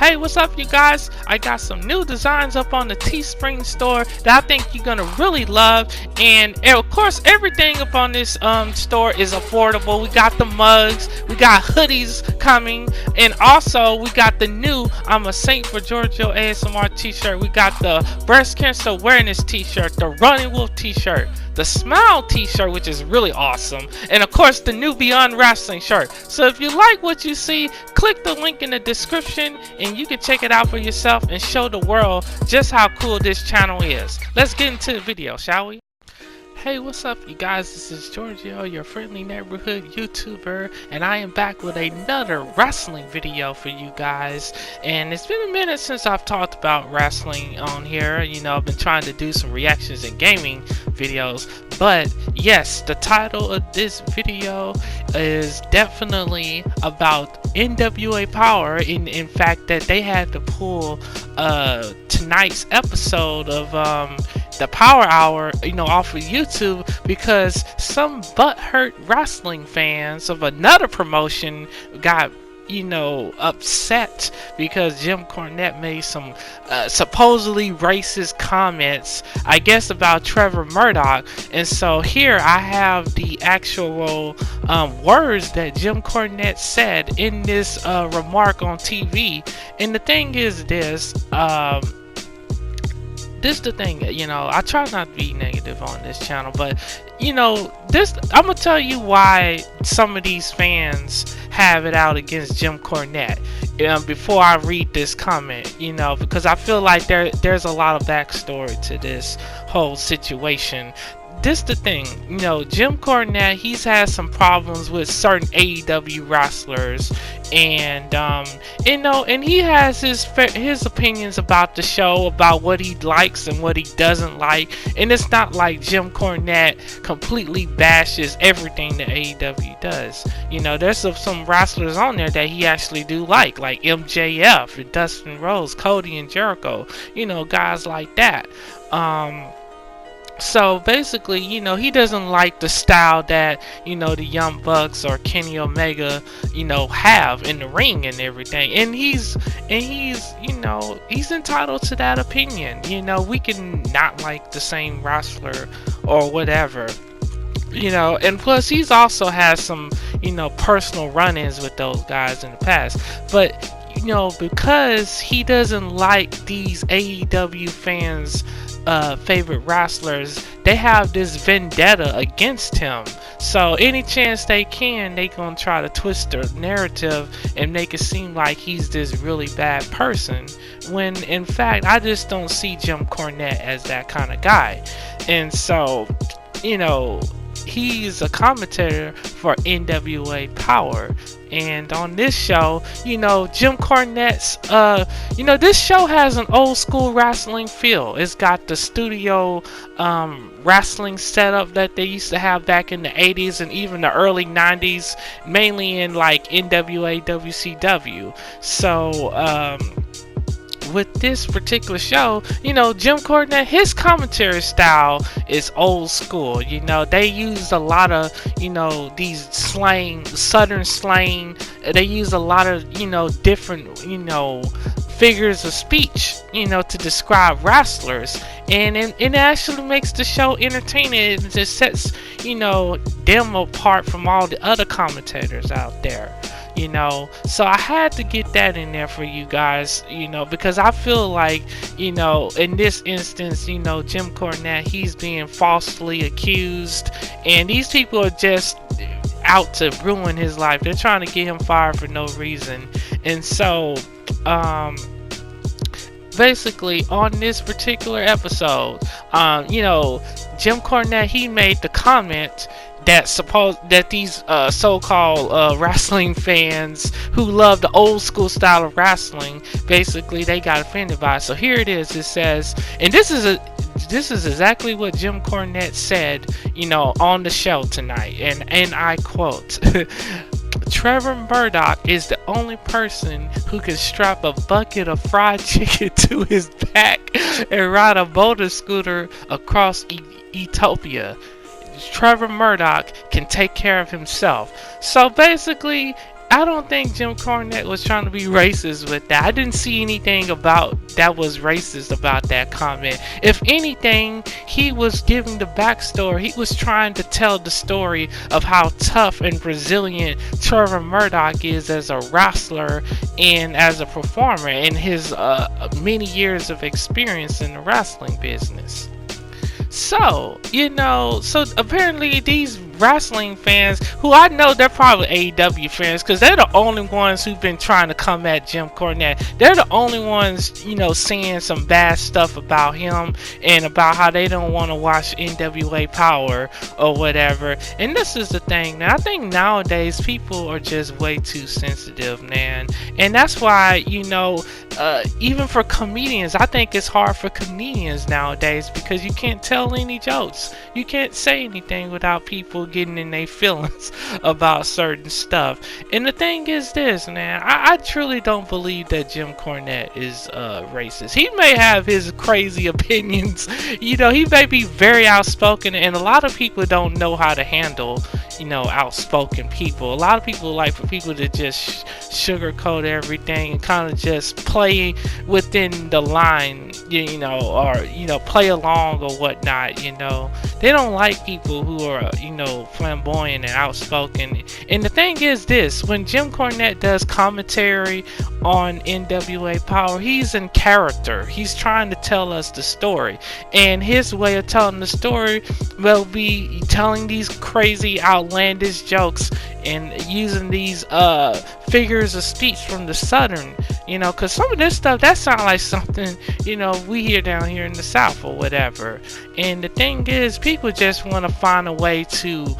Hey, what's up, you guys? I got some new designs up on the Teespring store that I think you're gonna really love, and of course everything up on this store is affordable. We got the mugs, we got hoodies coming, and also we got the new I'm a Saint for GEORGIO ASMR t-shirt. We got the breast cancer awareness t-shirt, the running wolf t-shirt, the smile t-shirt, which is really awesome, and of course the new Beyond Wrestling shirt. So if you like what you see, click the link in the description and you can check it out for yourself and show the world just how cool this channel is. Let's get into the video, shall we? Hey, what's up, you guys? This is GEORGIO, your friendly neighborhood YouTuber, and I am back with another wrestling video for you guys. And it's been a minute since I've talked about wrestling on here. You know, I've been trying to do some reactions and gaming videos, but yes, the title of this video is definitely about NWA Powerrr. In fact, that they had to pull tonight's episode of the Power Hour, you know, off of YouTube because some butthurt wrestling fans of another promotion got, you know, upset because Jim Cornette made some supposedly racist comments, I guess, about Trevor Murdoch. And so here I have the actual words that Jim Cornette said in this remark on TV. And the thing is this, this the thing, you know, I try not to be negative on this channel, but you know, this, I'm gonna tell you why some of these fans have it out against Jim Cornette before I read this comment, you know, because I feel like there's a lot of backstory to this whole situation. This the thing, you know, Jim Cornette, he's had some problems with certain AEW wrestlers, and you know, and he has his opinions about the show, about what he likes and what he doesn't like. And it's not like Jim Cornette completely bashes everything that AEW does. You know, there's some wrestlers on there that he actually do like MJF and Dustin Rhodes, Cody and Jericho, you know, guys like that. So basically, you know, he doesn't like the style that, you know, the Young Bucks or Kenny Omega, you know, have in the ring and everything. And he's you know, he's entitled to that opinion. You know, we can not like the same wrestler or whatever, you know. And plus, he's also has some, you know, personal run-ins with those guys in the past. But you know, because he doesn't like these AEW fans' favorite wrestlers, they have this vendetta against him. So any chance they can, they gonna try to twist the narrative and make it seem like he's this really bad person, when in fact I just don't see Jim Cornette as that kind of guy. And so, you know, he's a commentator for NWA Powerrr, and on this show, you know, Jim Cornette's you know, this show has an old school wrestling feel. It's got the studio wrestling setup that they used to have back in the 80s and even the early 90s, mainly in like NWA WCW. So with this particular show, you know, Jim Cornette, his commentary style is old school. You know, they use a lot of, you know, these slang, southern slang. They use a lot of, you know, different, you know, figures of speech, you know, to describe wrestlers, and it actually makes the show entertaining. It just sets, you know, them apart from all the other commentators out there. You know, so I had to get that in there for you guys, you know, because I feel like, you know, in this instance, you know, Jim Cornette, he's being falsely accused, and these people are just out to ruin his life. They're trying to get him fired for no reason. And so basically on this particular episode, you know, Jim Cornette, he made the comment that these so-called wrestling fans who love the old school style of wrestling, basically they got offended by it. So here it is. It says, and this is exactly what Jim Cornette said, you know, on the show tonight, and I quote: Trevor Murdoch is the only person who can strap a bucket of fried chicken to his back and ride a motor scooter across Ethiopia. Trevor Murdoch can take care of himself. So basically, I don't think Jim Cornette was trying to be racist with that. I didn't see anything about that was racist about that comment. If anything, he was giving the backstory. He was trying to tell the story of how tough and resilient Trevor Murdoch is as a wrestler and as a performer in his many years of experience in the wrestling business. So, so apparently these wrestling fans, who I know they're probably AEW fans, because they're the only ones who've been trying to come at Jim Cornette. They're the only ones, saying some bad stuff about him and about how they don't want to watch NWA Powerrr or whatever. And this is the thing. Now, I think nowadays people are just way too sensitive, man. And that's why, even for comedians, I think it's hard for comedians nowadays because you can't tell any jokes. You can't say anything without people getting in their feelings about certain stuff. And the thing is this, man, I truly don't believe that Jim Cornette is racist. He may have his crazy opinions. He may be very outspoken, and a lot of people don't know how to handle outspoken people. A lot of people like for people to just sugarcoat everything and kind of just play within the line, or play along or whatnot. They don't like people who are flamboyant and outspoken. And the thing is this, when Jim Cornette does commentary on NWA Powerrr, he's in character. He's trying to tell us the story, and his way of telling the story will be telling these crazy outlandish jokes and using these figures of speech from the Southern, because some of this stuff that sounds like something we hear down here in the South or whatever. And the thing is, people just want to find a way to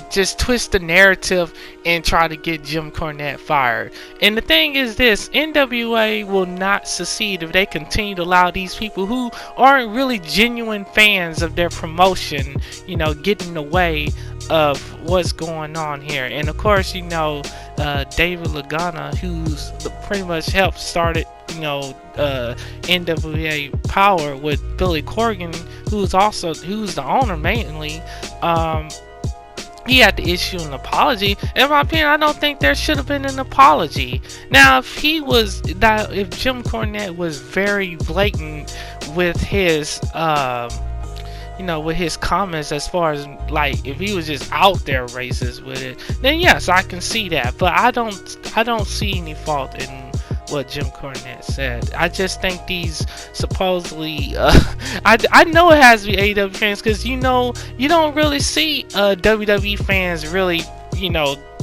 just twist the narrative and try to get Jim Cornette fired. And the thing is this, NWA will not succeed if they continue to allow these people who aren't really genuine fans of their promotion, get in the way of what's going on here. And of course, David Lagana, who's pretty much helped started NWA Powerrr with Billy Corgan, who's the owner mainly. He had to issue an apology. In my opinion, I don't think there should have been an apology. Now, if Jim Cornette was very blatant with his with his comments, as far as like if he was just out there racist with it, then yes, I can see that. But I don't see any fault in what Jim Cornette said. I just think these supposedly I know it has to be AEW fans, because you don't really see WWE fans really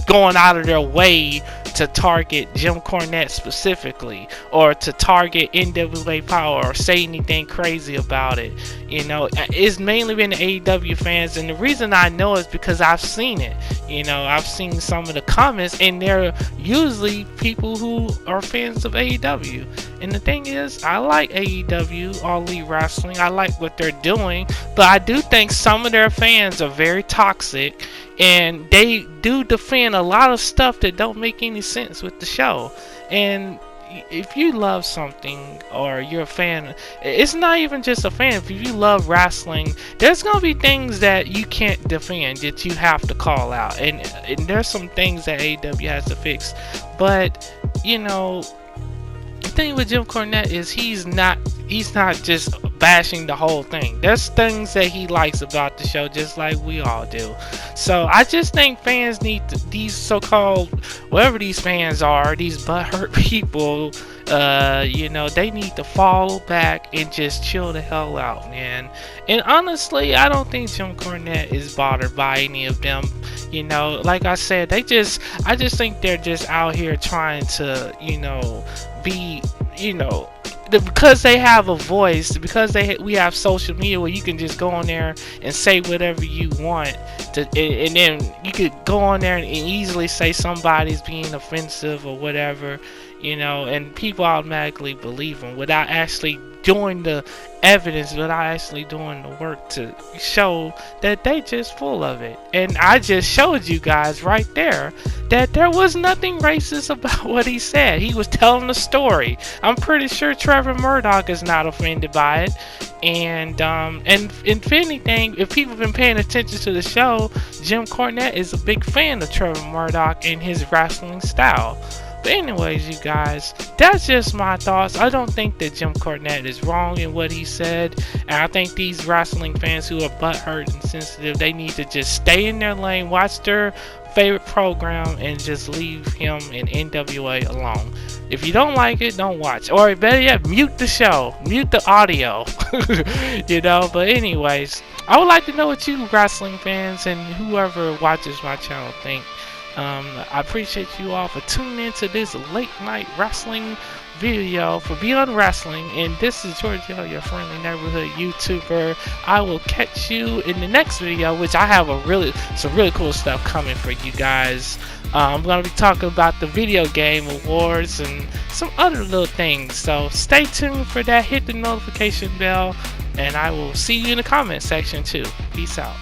going out of their way to target Jim Cornette specifically, or to target NWA Powerrr, or say anything crazy about it. It's mainly been the AEW fans, and the reason I know is because I've seen it. I've seen some of the comments, and they're usually people who are fans of AEW. And the thing is, I like AEW, All Elite Wrestling. I like what they're doing, but I do think some of their fans are very toxic, and they do defend a lot of stuff that don't make any sense with the show. And if you love something, or you're a fan, it's not even just a fan. If you love wrestling, there's gonna be things that you can't defend, that you have to call out, and there's some things that AEW has to fix. But the thing with Jim Cornette is he's not just bashing the whole thing. There's things that he likes about the show, just like we all do. So I just think fans need these so-called, whatever these fans are, these butthurt people, they need to fall back and just chill the hell out, man. And honestly, I don't think Jim Cornette is bothered by any of them. Like I said, I just think they're just out here trying to, be, because they have a voice, because we have social media where you can just go on there and say whatever you want and then you could go on there and easily say somebody's being offensive or whatever, and people automatically believe them without actually doing the evidence without actually doing the work to show that they just full of it. And I just showed you guys right there that there was nothing racist about what he said. He was telling a story. I'm pretty sure Trevor Murdoch is not offended by it. And if anything, if people have been paying attention to the show, Jim Cornette is a big fan of Trevor Murdoch and his wrestling style. But anyways, you guys, that's just my thoughts. I don't think that Jim Cornette is wrong in what he said. And I think these wrestling fans who are butthurt and sensitive, they need to just stay in their lane, watch their favorite program, and just leave him and NWA alone. If you don't like it, don't watch. Or better yet, mute the show. Mute the audio. You know, but anyways, I would like to know what you wrestling fans and whoever watches my channel think. I appreciate you all for tuning into this late night wrestling video for Beyond Wrestling, and this is Giorgio, your friendly neighborhood YouTuber. I will catch you in the next video, which I have some really cool stuff coming for you guys. I'm going to be talking about the video game awards and some other little things, so stay tuned for that. Hit the notification bell, and I will see you in the comment section too. Peace out.